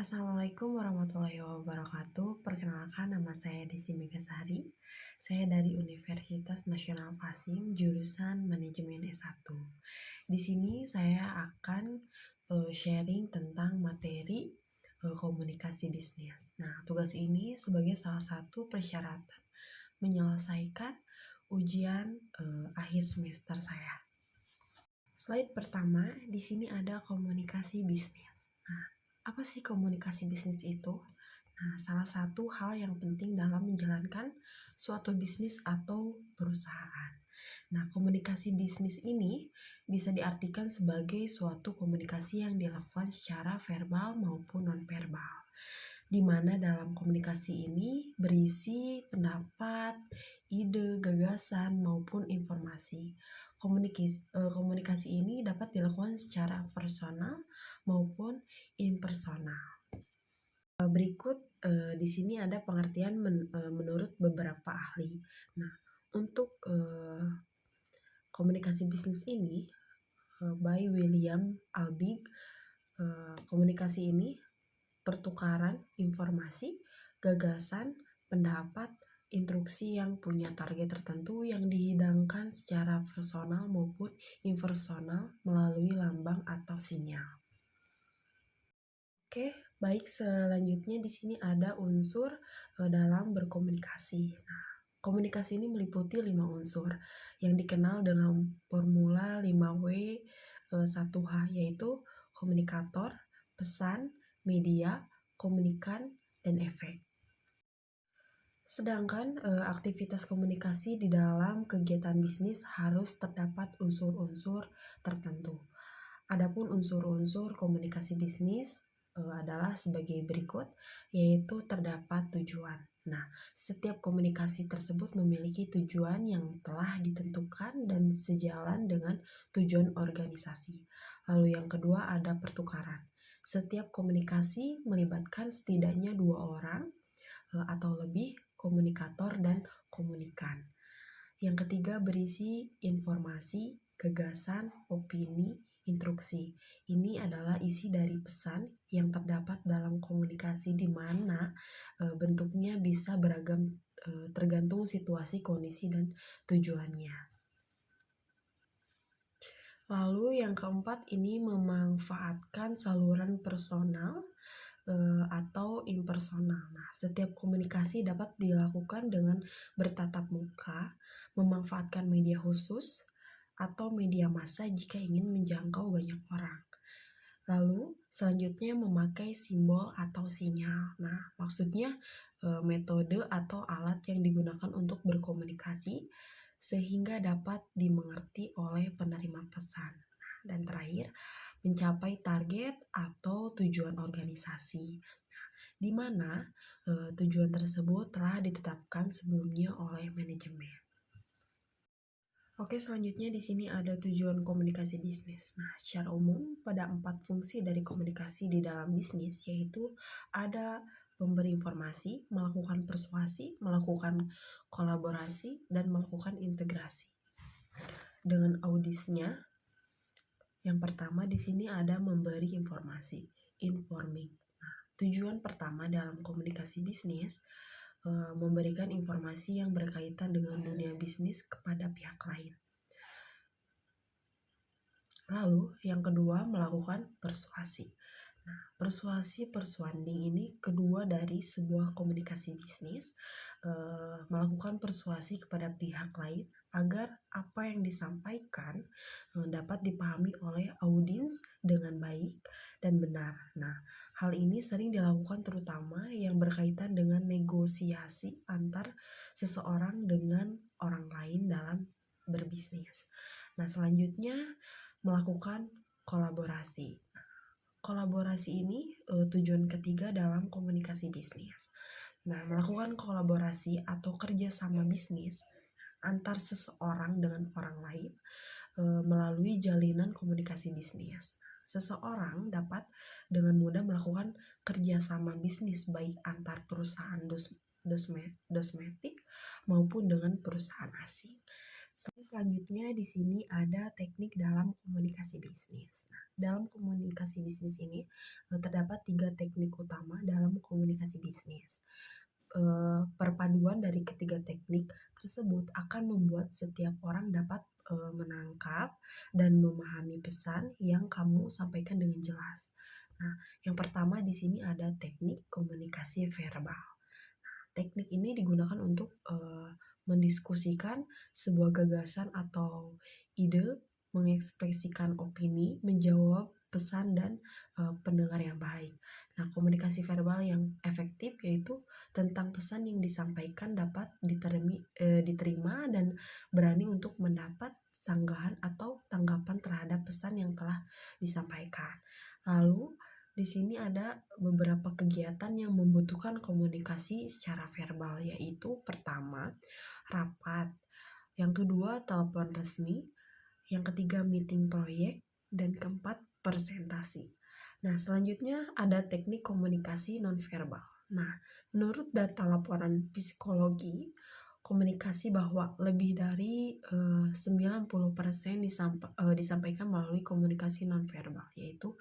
Assalamualaikum warahmatullahi wabarakatuh. Perkenalkan, nama saya Desi Megasari. Saya dari Universitas Nasional Fasim, jurusan Manajemen S1. Di sini saya akan sharing tentang materi komunikasi bisnis. Nah, tugas ini sebagai salah satu persyaratan menyelesaikan ujian akhir semester saya. Slide pertama, di sini ada komunikasi bisnis. Nah, apa sih komunikasi bisnis itu? Nah, salah satu hal yang penting dalam menjalankan suatu bisnis atau perusahaan. Nah, komunikasi bisnis ini bisa diartikan sebagai suatu komunikasi yang dilakukan secara verbal maupun non-verbal, di mana dalam komunikasi ini berisi pendapat, ide, gagasan, maupun informasi. Komunikasi ini dapat dilakukan secara personal maupun impersonal. Berikut di sini ada pengertian menurut beberapa ahli. Nah, untuk komunikasi bisnis ini by William Albig, komunikasi ini pertukaran informasi, gagasan, pendapat, instruksi yang punya target tertentu yang dihidangkan secara personal maupun impersonal melalui lambang atau sinyal. Oke, baik, selanjutnya di sini ada unsur dalam berkomunikasi. Nah, komunikasi ini meliputi 5 unsur yang dikenal dengan formula 5W 1H, yaitu komunikator, pesan, media, komunikan, dan efek. Sedangkan aktivitas komunikasi di dalam kegiatan bisnis harus terdapat unsur-unsur tertentu. Adapun unsur-unsur komunikasi bisnis adalah sebagai berikut, yaitu terdapat tujuan. Nah, setiap komunikasi tersebut memiliki tujuan yang telah ditentukan dan sejalan dengan tujuan organisasi. Lalu yang kedua ada pertukaran. Setiap komunikasi melibatkan setidaknya 2 orang atau lebih komunikator dan komunikan. Yang ketiga berisi informasi, gagasan, opini, instruksi. Ini adalah isi dari pesan yang terdapat dalam komunikasi di mana bentuknya bisa beragam tergantung situasi, kondisi, dan tujuannya. Lalu yang keempat ini memanfaatkan saluran personal atau impersonal. Nah, setiap komunikasi dapat dilakukan dengan bertatap muka, memanfaatkan media khusus, atau media massa jika ingin menjangkau banyak orang. Lalu selanjutnya memakai simbol atau sinyal. Nah, maksudnya metode atau alat yang digunakan untuk berkomunikasi sehingga dapat dimengerti oleh penerima pesan. Nah, dan terakhir, mencapai target atau tujuan organisasi, di mana tujuan tersebut telah ditetapkan sebelumnya oleh manajemen. Oke, selanjutnya di sini ada tujuan komunikasi bisnis. Nah, secara umum pada 4 fungsi dari komunikasi di dalam bisnis, yaitu ada memberi informasi, melakukan persuasi, melakukan kolaborasi, dan melakukan integrasi. Dengan audisnya, yang pertama di sini ada memberi informasi, informing. Nah, tujuan pertama dalam komunikasi bisnis memberikan informasi yang berkaitan dengan dunia bisnis kepada pihak lain. Lalu yang kedua melakukan persuasi. Nah, persuanding ini kedua dari sebuah komunikasi bisnis, melakukan persuasi kepada pihak lain agar apa yang disampaikan dapat dipahami oleh audiens dengan baik dan benar. Nah, hal ini sering dilakukan terutama yang berkaitan dengan negosiasi antar seseorang dengan orang lain dalam berbisnis. Nah, selanjutnya melakukan kolaborasi. Kolaborasi ini tujuan ketiga dalam komunikasi bisnis. Nah, melakukan kolaborasi atau kerjasama bisnis antar seseorang dengan orang lain melalui jalinan komunikasi bisnis. Seseorang dapat dengan mudah melakukan kerjasama bisnis baik antar perusahaan domestik maupun dengan perusahaan asing. Selanjutnya di sini ada teknik dalam komunikasi bisnis. Nah, Dalam komunikasi bisnis ini, terdapat 3 teknik utama dalam komunikasi bisnis. Perpaduan dari ketiga teknik tersebut akan membuat setiap orang dapat, menangkap dan memahami pesan yang kamu sampaikan dengan jelas. Nah, yang pertama di sini ada teknik komunikasi verbal. Teknik ini digunakan untuk, mendiskusikan sebuah gagasan atau ide, mengekspresikan opini, menjawab pesan dan, pendengar yang baik. Nah, komunikasi verbal yang efektif yaitu tentang pesan yang disampaikan dapat diterima dan berani untuk mendapat sanggahan atau tanggapan terhadap pesan yang telah disampaikan. Lalu di sini ada beberapa kegiatan yang membutuhkan komunikasi secara verbal, yaitu pertama, rapat, yang kedua, telepon resmi, yang ketiga, meeting proyek, dan keempat, presentasi. Nah, selanjutnya ada teknik komunikasi nonverbal. Nah, menurut data laporan psikologi, komunikasi bahwa lebih dari 90% disampaikan melalui komunikasi nonverbal, yaitu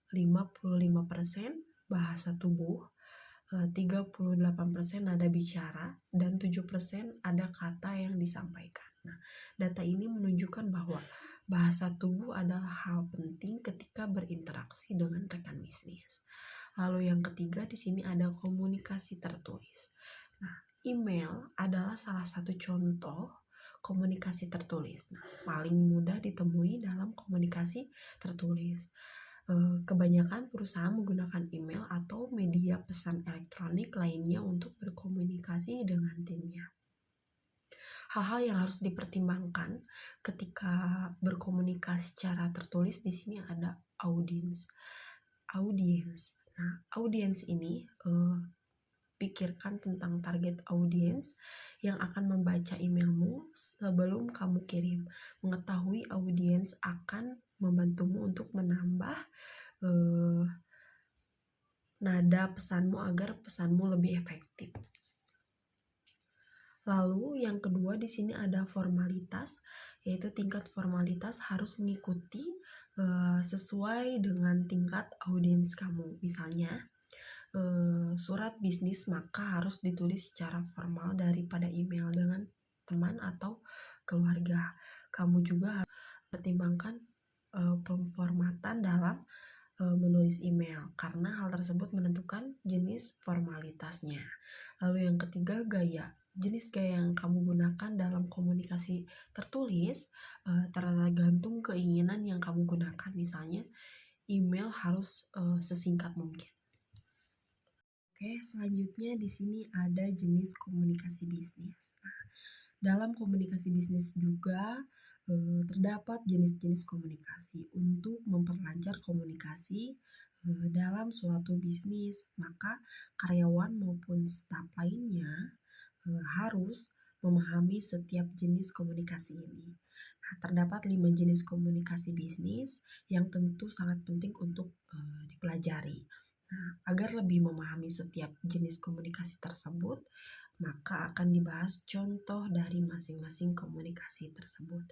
55% bahasa tubuh, 38% nada bicara, dan 7% ada kata yang disampaikan. Nah, data ini menunjukkan bahwa bahasa tubuh adalah hal penting ketika berinteraksi dengan rekan bisnis. Lalu yang ketiga di sini ada komunikasi tertulis. Nah, email adalah salah satu contoh komunikasi tertulis. Nah, paling mudah ditemui dalam komunikasi tertulis. Kebanyakan perusahaan menggunakan email atau media pesan elektronik lainnya untuk berkomunikasi dengan timnya. Hal-hal yang harus dipertimbangkan ketika berkomunikasi secara tertulis di sini ada audiens. Audiens. Nah, audiens ini pikirkan tentang target audiens yang akan membaca emailmu sebelum kamu kirim. Mengetahui audiens akan membantumu untuk menambah nada pesanmu agar pesanmu lebih efektif. Lalu yang kedua di sini ada formalitas, yaitu tingkat formalitas harus mengikuti sesuai dengan tingkat audiens kamu. Misalnya surat bisnis maka harus ditulis secara formal daripada email dengan teman atau keluarga. Kamu juga harus pertimbangkan pemformatan dalam menulis email karena hal tersebut menentukan jenis formalitasnya. Lalu yang ketiga, gaya. Jenis gaya yang kamu gunakan dalam komunikasi tertulis tergantung keinginan yang kamu gunakan. Misalnya, email harus sesingkat mungkin. Oke, selanjutnya di sini ada jenis komunikasi bisnis. Nah, dalam komunikasi bisnis juga terdapat jenis-jenis komunikasi. Untuk memperlancar komunikasi dalam suatu bisnis, maka karyawan maupun staf lainnya harus memahami setiap jenis komunikasi ini. Nah, terdapat 5 jenis komunikasi bisnis yang tentu sangat penting untuk dipelajari. Nah, agar lebih memahami setiap jenis komunikasi tersebut, maka akan dibahas contoh dari masing-masing komunikasi tersebut.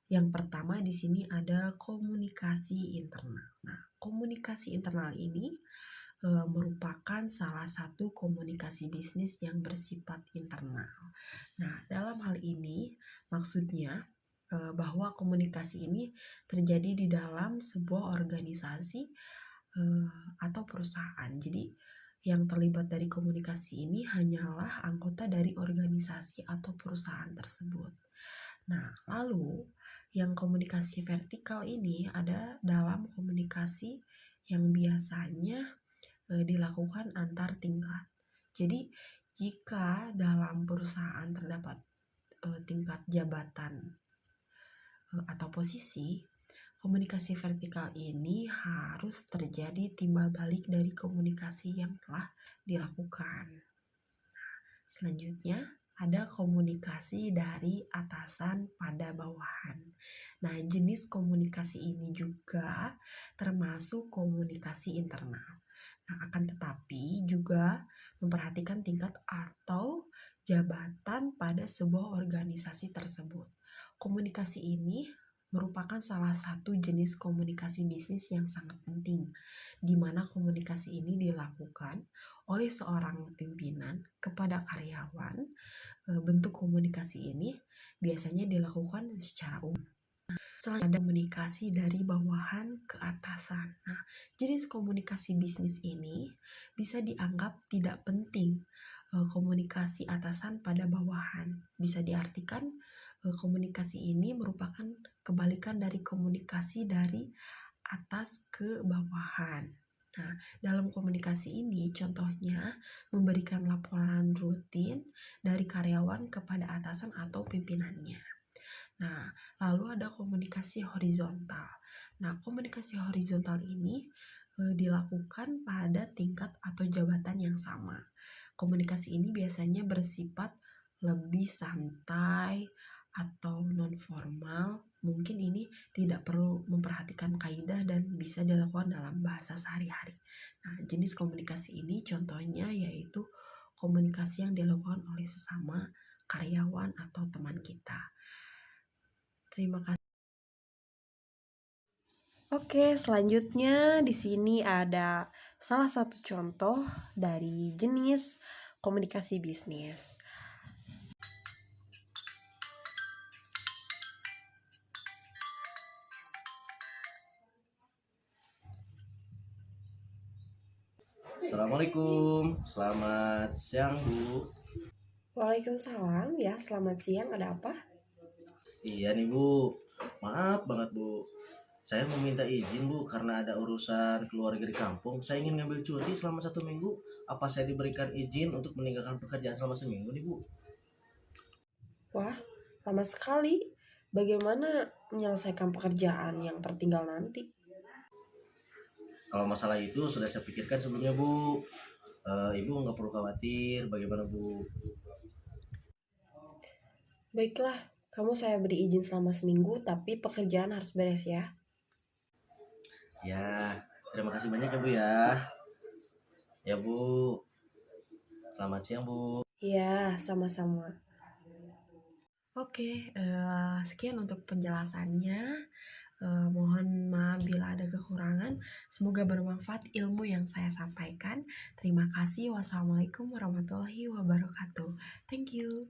Yang pertama di sini ada komunikasi internal. Nah, komunikasi internal ini merupakan salah satu komunikasi bisnis yang bersifat internal. Nah, dalam hal ini maksudnya bahwa komunikasi ini terjadi di dalam sebuah organisasi atau perusahaan. Jadi yang terlibat dari komunikasi ini hanyalah anggota dari organisasi atau perusahaan tersebut. Nah, lalu yang komunikasi vertikal ini ada dalam komunikasi yang biasanya dilakukan antar tingkat. Jadi, jika dalam perusahaan terdapat tingkat jabatan atau posisi, komunikasi vertikal ini harus terjadi timbal balik dari komunikasi yang telah dilakukan. Selanjutnya, ada komunikasi dari atasan pada bawahan. Nah, jenis komunikasi ini juga termasuk komunikasi internal. Nah, akan tetapi juga memperhatikan tingkat atau jabatan pada sebuah organisasi tersebut. Komunikasi ini merupakan salah satu jenis komunikasi bisnis yang sangat penting, di mana komunikasi ini dilakukan oleh seorang pimpinan kepada karyawan. Bentuk komunikasi ini biasanya dilakukan secara umum. Selanjutnya ada komunikasi dari bawahan ke atasan. Nah, jenis komunikasi bisnis ini bisa dianggap tidak penting. Komunikasi atasan pada bawahan bisa diartikan komunikasi ini merupakan kebalikan dari komunikasi dari atas ke bawahan. Nah, dalam komunikasi ini contohnya memberikan laporan rutin dari karyawan kepada atasan atau pimpinannya. Nah, lalu ada komunikasi horizontal. Nah, komunikasi horizontal ini dilakukan pada tingkat atau jabatan yang sama. Komunikasi ini biasanya bersifat lebih santai atau non-formal. Mungkin ini tidak perlu memperhatikan kaidah dan bisa dilakukan dalam bahasa sehari-hari. Nah, jenis komunikasi ini contohnya yaitu komunikasi yang dilakukan oleh sesama karyawan atau teman kita. Terima kasih. Oke, selanjutnya di sini ada salah satu contoh dari jenis komunikasi bisnis. Assalamualaikum, selamat siang Bu. Waalaikumsalam, ya selamat siang, ada apa? Iya nih Bu, maaf banget Bu. Saya mau minta izin Bu karena ada urusan keluarga di kampung. Saya ingin ngambil cuti selama 1 minggu. Apa saya diberikan izin untuk meninggalkan pekerjaan selama seminggu nih Bu? Wah, lama sekali. Bagaimana menyelesaikan pekerjaan yang tertinggal nanti? Kalau masalah itu sudah saya pikirkan sebelumnya Bu. Ibu nggak perlu khawatir. Bagaimana Bu? Baiklah, kamu saya beri izin selama seminggu, tapi pekerjaan harus beres ya. Ya, terima kasih banyak ya Bu ya. Ya Bu, selamat siang Bu. Ya, sama-sama. Oke, sekian untuk penjelasannya. Mohon maaf bila ada kekurangan. Semoga bermanfaat ilmu yang saya sampaikan. Terima kasih. Wassalamualaikum warahmatullahi wabarakatuh. Thank you.